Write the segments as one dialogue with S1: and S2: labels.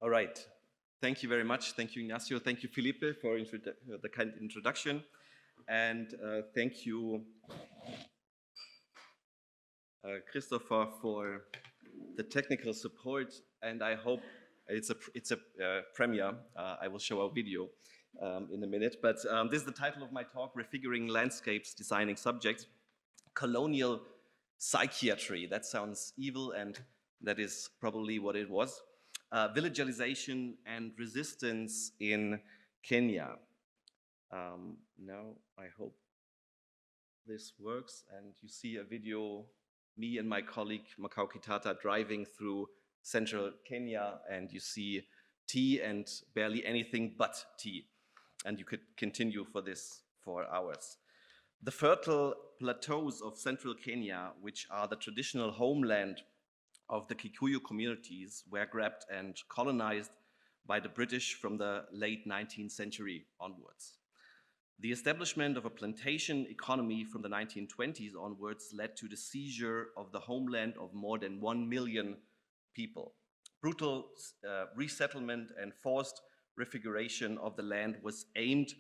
S1: All right. Thank you very much. Thank you, Ignacio. Thank you, Felipe, for the kind introduction. And thank you, Christopher, for the technical support. And I hope it's a premiere. I will show our video in a minute. But this is the title of my talk, Refiguring Landscapes, Designing Subjects, Colonial Psychiatry. That sounds evil, and that is probably what it was. Villagization and resistance in Kenya. Now I hope this works, and you see a video, me and my colleague Makao Kitata driving through central Kenya, and you see tea and barely anything but tea. And you could continue for this for hours. The fertile plateaus of central Kenya, which are the traditional homeland of the Kikuyu communities, were grabbed and colonized by the British from the late 19th century onwards. The establishment of a plantation economy from the 1920s onwards led to the seizure of the homeland of more than 1 million people. Brutal resettlement and forced refiguration of the land was aimed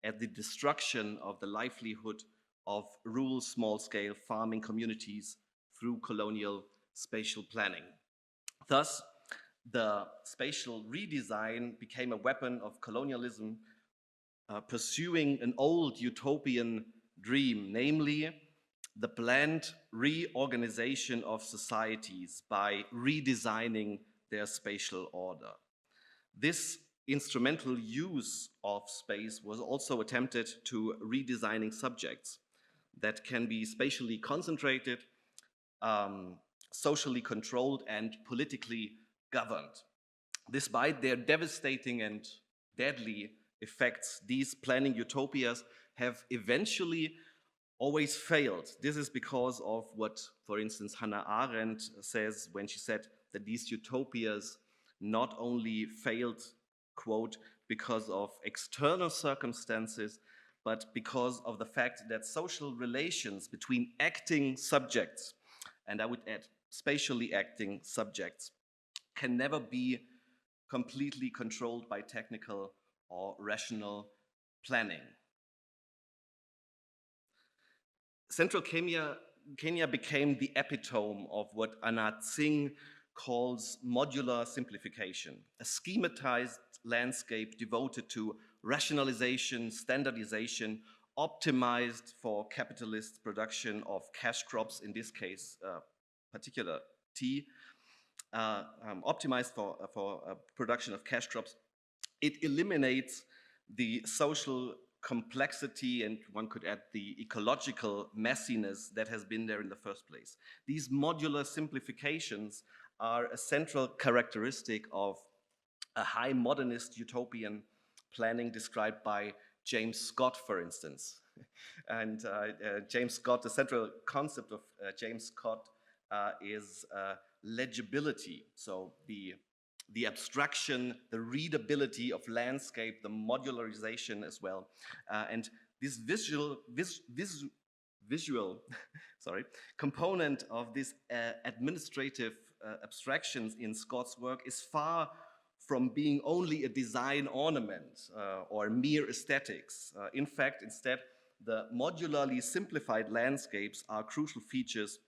S1: at the destruction of the livelihood of rural small-scale farming communities through colonial spatial planning. Thus, the spatial redesign became a weapon of colonialism, pursuing an old utopian dream, namely the planned reorganization of societies by redesigning their spatial order. This instrumental use of space was also attempted to redesigning subjects that can be spatially concentrated, socially controlled, and politically governed. Despite their devastating and deadly effects, these planning utopias have eventually always failed. This is because of what, for instance, Hannah Arendt says when she said that these utopias not only failed, quote, because of external circumstances, but because of the fact that social relations between acting subjects, and I would add spatially acting subjects, can never be completely controlled by technical or rational planning. Central Kenya became the epitome of what Anat Singh calls modular simplification, a schematized landscape devoted to rationalization, standardization, optimized for capitalist production of cash crops, in this case, particular tea, optimized for production of cash crops. It eliminates the social complexity, and one could add the ecological messiness that has been there in the first place. These modular simplifications are a central characteristic of a high modernist utopian planning described by James Scott, for instance. And James Scott, the central concept of James Scott is legibility. So the abstraction, the readability of landscape, the modularization as well. And this visual sorry, component of this administrative abstractions in Scott's work is far from being only a design ornament or mere aesthetics. In fact, instead, the modularly simplified landscapes are crucial features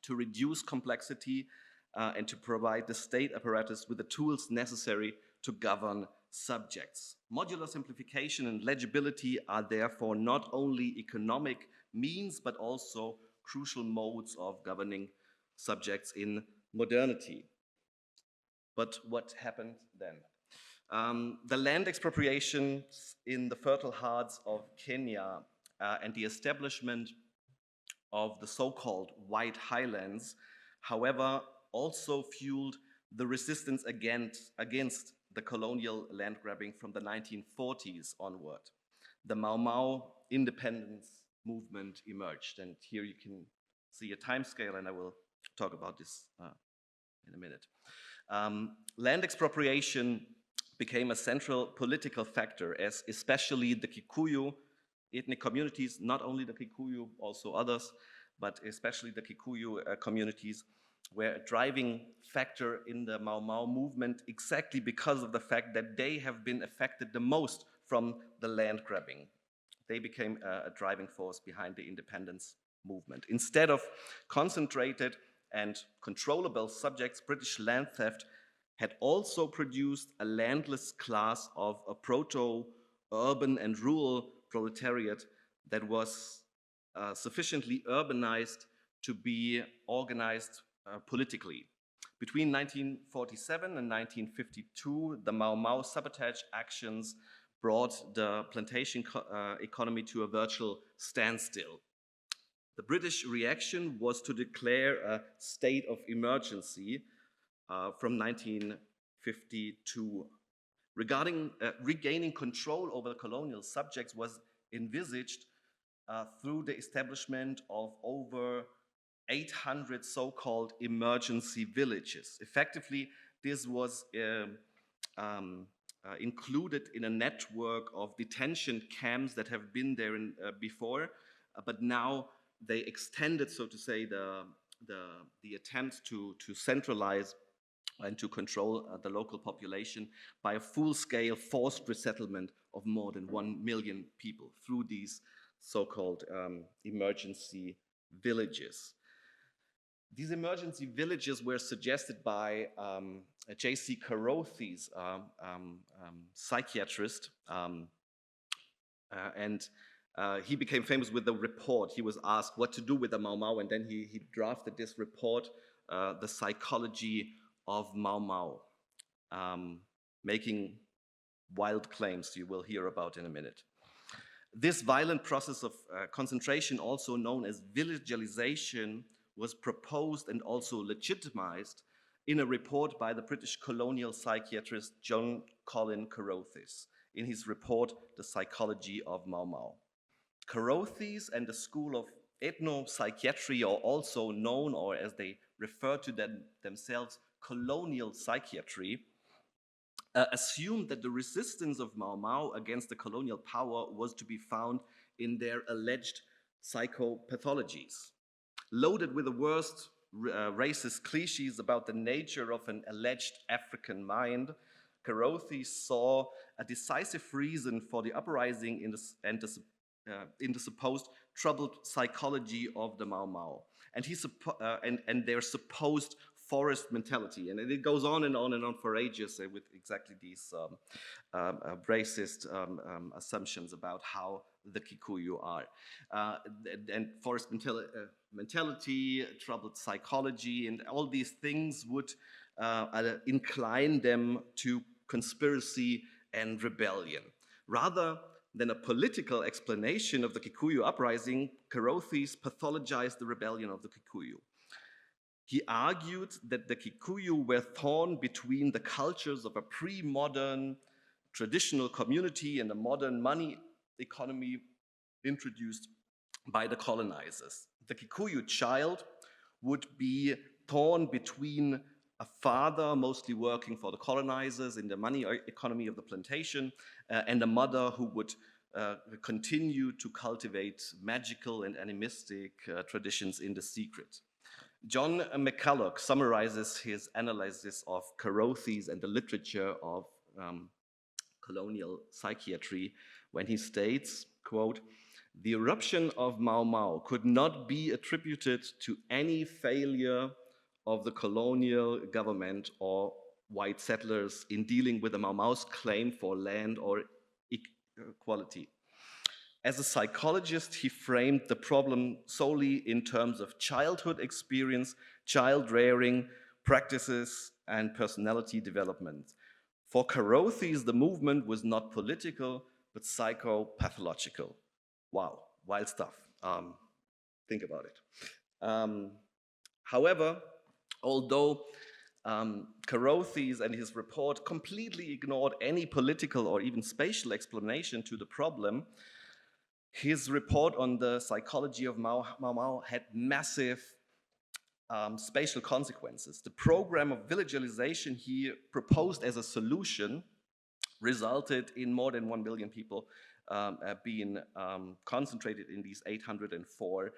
S1: to reduce complexity and to provide the state apparatus with the tools necessary to govern subjects. Modular simplification and legibility are therefore not only economic means, but also crucial modes of governing subjects in modernity. But what happened then? The land expropriations in the fertile hearts of Kenya and the establishment of the so-called White Highlands, however, also fueled the resistance against the colonial land grabbing from the 1940s onward. The Mau Mau independence movement emerged, and here you can see a timescale, and I will talk about this in a minute. Land expropriation became a central political factor, as especially the Kikuyu ethnic communities, not only the Kikuyu, also others, but especially the Kikuyu communities, were a driving factor in the Mau Mau movement exactly because of the fact that they have been affected the most from the land grabbing. They became a driving force behind the independence movement. Instead of concentrated and controllable subjects, British land theft had also produced a landless class of a proto-urban and rural proletariat that was sufficiently urbanized to be organized politically. Between 1947 and 1952, the Mau Mau sabotage actions brought the plantation economy to a virtual standstill. The British reaction was to declare a state of emergency from 1952. Regaining control over the colonial subjects was envisaged through the establishment of over 800 so-called emergency villages. Effectively, this was included in a network of detention camps that have been there before, but now they extended, so to say, the attempt to centralize and to control the local population by a full-scale forced resettlement of more than 1 million people through these so-called emergency villages. These emergency villages were suggested by J.C. Carothers, psychiatrist, and he became famous with the report. He was asked what to do with the Mau Mau, and then he drafted this report, The Psychology of Mau Mau, making wild claims you will hear about in a minute. This violent process of concentration, also known as villagization, was proposed and also legitimized in a report by the British colonial psychiatrist John Carothers in his report, The Psychology of Mau Mau. Carothers and the school of ethno-psychiatry, or also known, or as they refer to themselves, colonial psychiatry, assumed that the resistance of Mau Mau against the colonial power was to be found in their alleged psychopathologies. Loaded with the worst racist cliches about the nature of an alleged African mind, Carothers saw a decisive reason for the uprising in the supposed troubled psychology of the Mau Mau and their supposed forest mentality. And it goes on and on and on for ages with exactly these racist assumptions about how the Kikuyu are. And forest mentality, troubled psychology, and all these things would incline them to conspiracy and rebellion. Rather than a political explanation of the Kikuyu uprising, Carothers pathologized the rebellion of the Kikuyu. He argued that the Kikuyu were torn between the cultures of a pre-modern traditional community and a modern money economy introduced by the colonizers. The Kikuyu child would be torn between a father mostly working for the colonizers in the money economy of the plantation and a mother who would continue to cultivate magical and animistic traditions in the secret. John McCulloch summarizes his analysis of Carothers and the literature of colonial psychiatry when he states, quote, "The eruption of Mau Mau could not be attributed to any failure of the colonial government or white settlers in dealing with the Mau Mau's claim for land or equality. As a psychologist, he framed the problem solely in terms of childhood experience, child rearing, practices, and personality development. For Carothers, the movement was not political, but psychopathological." Wow, wild stuff. Think about it. However, although Carothers and his report completely ignored any political or even spatial explanation to the problem, his report on the psychology of Mau Mau had massive spatial consequences. The program of villagization he proposed as a solution resulted in more than 1 billion people being concentrated in these 804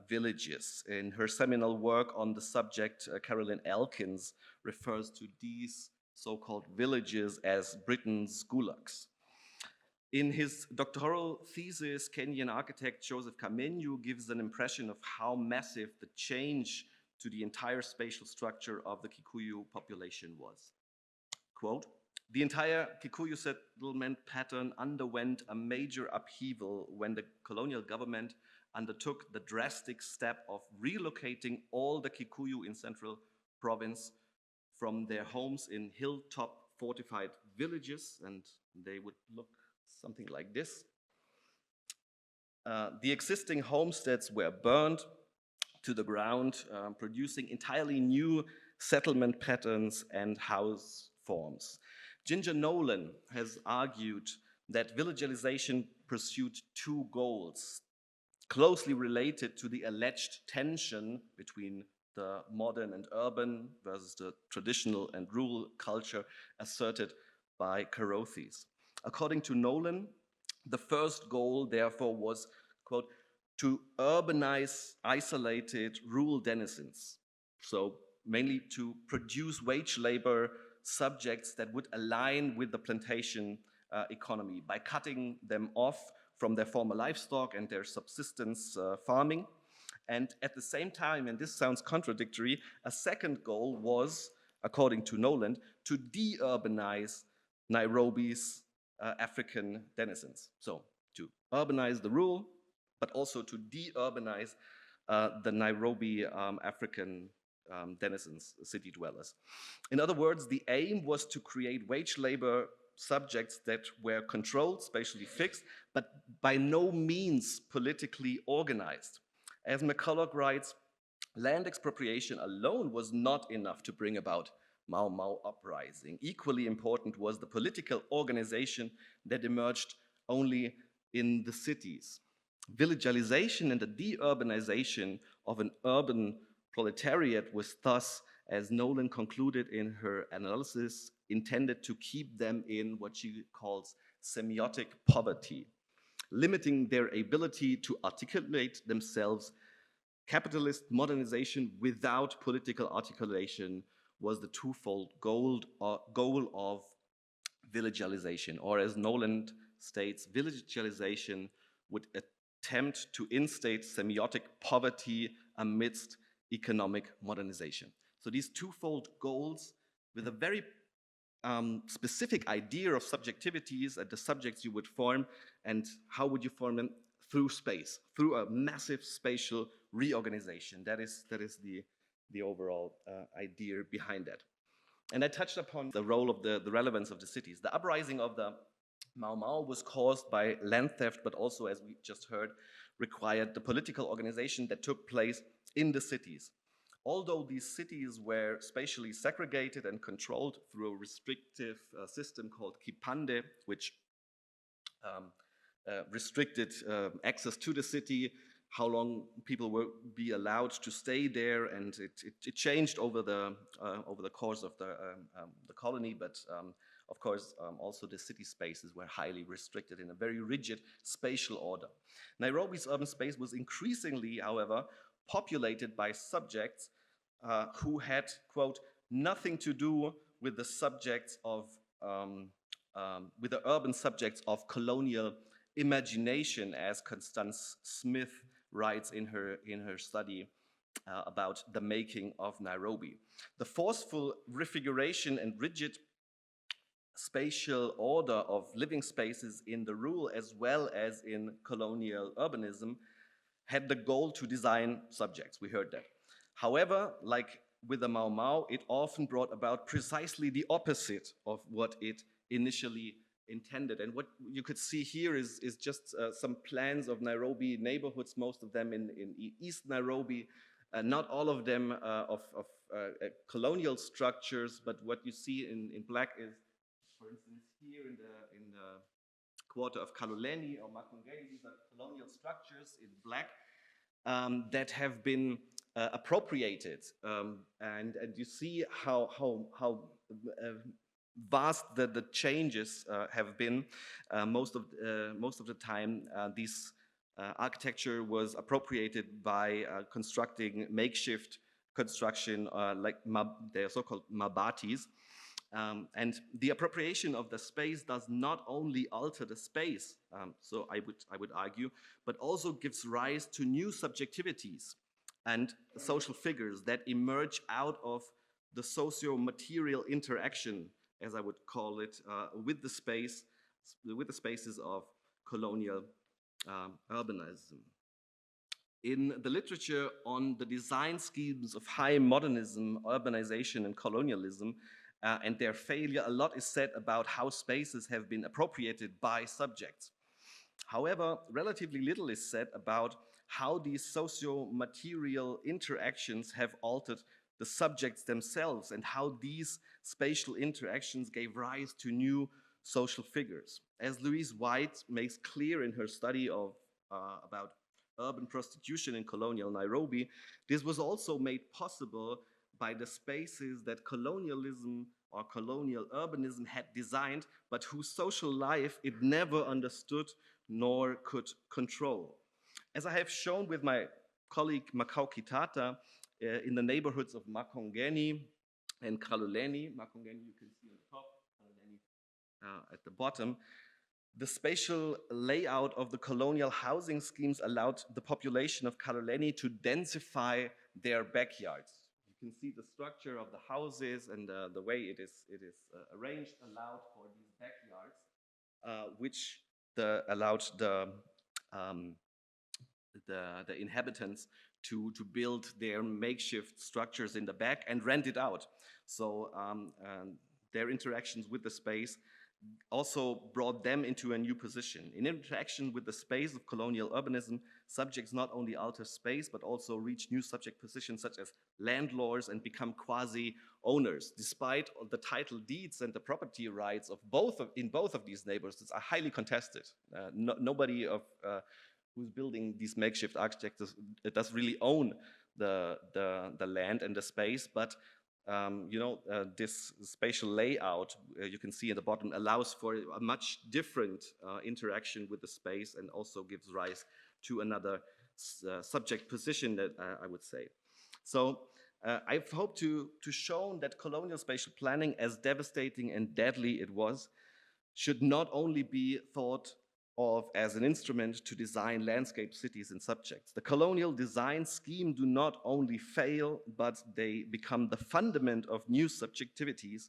S1: villages. In her seminal work on the subject, Carolyn Elkins refers to these so-called villages as Britain's gulags. In his doctoral thesis, Kenyan architect Joseph Kamenyu gives an impression of how massive the change to the entire spatial structure of the Kikuyu population was. Quote, "The entire Kikuyu settlement pattern underwent a major upheaval when the colonial government undertook the drastic step of relocating all the Kikuyu in central province from their homes in hilltop fortified villages," and they would look something like this. The existing homesteads were burned to the ground, producing entirely new settlement patterns and house forms. Ginger Nolan has argued that villagization pursued two goals closely related to the alleged tension between the modern and urban versus the traditional and rural culture asserted by Carothers. According to Nolan, the first goal, therefore, was, quote, "to urbanize isolated rural denizens." So mainly to produce wage labor subjects that would align with the plantation economy by cutting them off from their former livestock and their subsistence farming. And at the same time, and this sounds contradictory, a second goal was, according to Nolan, to de-urbanize Nairobi's African denizens. So to urbanize the rural, but also to de-urbanize the Nairobi African denizens, city dwellers. In other words, the aim was to create wage labor subjects that were controlled, spatially fixed, but by no means politically organized. As McCulloch writes, land expropriation alone was not enough to bring about Mau Mau uprising. Equally important was the political organization that emerged only in the cities. Villagization and the de-urbanization of an urban proletariat was thus, as Nolan concluded in her analysis, intended to keep them in what she calls semiotic poverty, limiting their ability to articulate themselves. Capitalist modernization without political articulation was the twofold goal of villagization, or as Nolan states, villagization would attempt to instate semiotic poverty amidst economic modernization. So these twofold goals with a very specific idea of subjectivities and the subjects you would form, and how would you form them? Through space, through a massive spatial reorganization. That is the overall idea behind that. And I touched upon the role of the relevance of the cities. The uprising of the Mau Mau was caused by land theft, but also, as we just heard, required the political organization that took place in the cities. Although these cities were spatially segregated and controlled through a restrictive system called Kipande, which restricted access to the city, how long people will be allowed to stay there, and it changed over the course of the colony. But of course, also the city spaces were highly restricted in a very rigid spatial order. Nairobi's urban space was increasingly, however, populated by subjects who had, quote, "nothing to do with the subjects of with the urban subjects of colonial imagination," as Constance Smith writes in her study about the making of Nairobi. The forceful refiguration and rigid spatial order of living spaces in the rural as well as in colonial urbanism had the goal to design subjects. We heard that. However, like with the Mau Mau, it often brought about precisely the opposite of what it initially intended. And what you could see here is just some plans of Nairobi neighborhoods, most of them in East Nairobi, not all of them of colonial structures, but what you see in black is, for instance, here in the quarter of Kaloleni or Makongeni, these are colonial structures in black that have been appropriated, and you see how vast the changes have been. Most of the time, these architecture was appropriated by constructing makeshift construction like they're so-called mabatis. And the appropriation of the space does not only alter the space, so I would argue, but also gives rise to new subjectivities and social figures that emerge out of the socio-material interaction, as I would call it, with the spaces of colonial urbanism. In the literature on the design schemes of high modernism, urbanization, and colonialism, and their failure, a lot is said about how spaces have been appropriated by subjects. However, relatively little is said about how these socio-material interactions have altered the subjects themselves and how these spatial interactions gave rise to new social figures. As Louise White makes clear in her study of about urban prostitution in colonial Nairobi, this was also made possible by the spaces that colonialism or colonial urbanism had designed, but whose social life it never understood nor could control. As I have shown with my colleague Makau Kitata, in the neighborhoods of Makongeni and Kaloleni, Makongeni you can see on the top, Kaloleni at the bottom, the spatial layout of the colonial housing schemes allowed the population of Kaloleni to densify their backyards. You can see the structure of the houses and the way it is arranged allowed for these backyards, which allowed the inhabitants to build their makeshift structures in the back and rent it out. So their interactions with the space also brought them into a new position. In interaction with the space of colonial urbanism, subjects not only alter space, but also reach new subject positions such as landlords and become quasi-owners. Despite the title deeds and the property rights of in both of these neighborhoods are highly contested. Nobody who's building these makeshift architectures does really own the land and the space, but this spatial layout, you can see at the bottom, allows for a much different interaction with the space and also gives rise to another subject position, that I would say. So I've hoped to show that colonial spatial planning, as devastating and deadly it was, should not only be thought of as an instrument to design landscape, cities, and subjects. The colonial design scheme do not only fail, but they become the fundament of new subjectivities.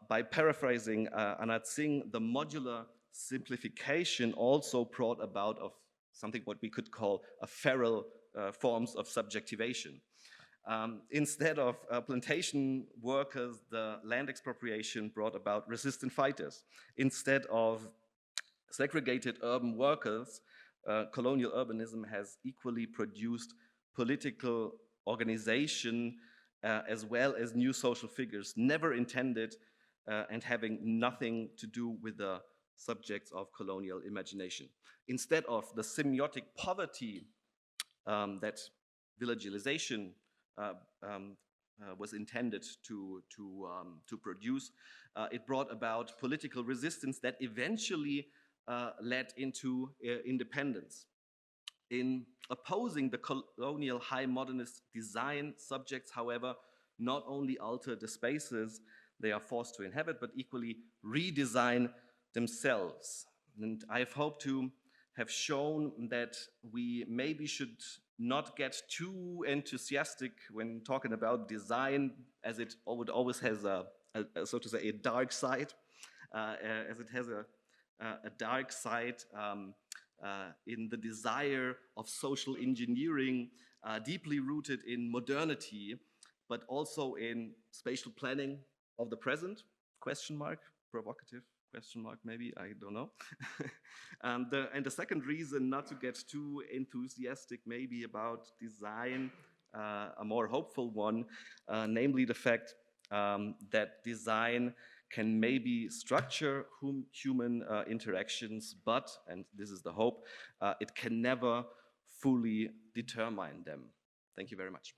S1: By paraphrasing Anat Singh, the modular simplification also brought about of something what we could call a feral forms of subjectivation. Instead of plantation workers, the land expropriation brought about resistant fighters. Instead of segregated urban workers, colonial urbanism has equally produced political organization as well as new social figures, never intended and having nothing to do with the subjects of colonial imagination. Instead of the semiotic poverty that villagization was intended to produce, it brought about political resistance that eventually led into independence. In opposing the colonial high modernist design, subjects, however, not only alter the spaces they are forced to inhabit, but equally redesign themselves. And I've hoped to have shown that we maybe should not get too enthusiastic when talking about design, as it always has so to say, a dark side, as it has a dark side in the desire of social engineering, deeply rooted in modernity, but also in spatial planning of the present, question mark, provocative question mark maybe, I don't know. And the second reason not to get too enthusiastic maybe about design, a more hopeful one, namely the fact that design can maybe structure human interactions, but, and this is the hope, it can never fully determine them. Thank you very much.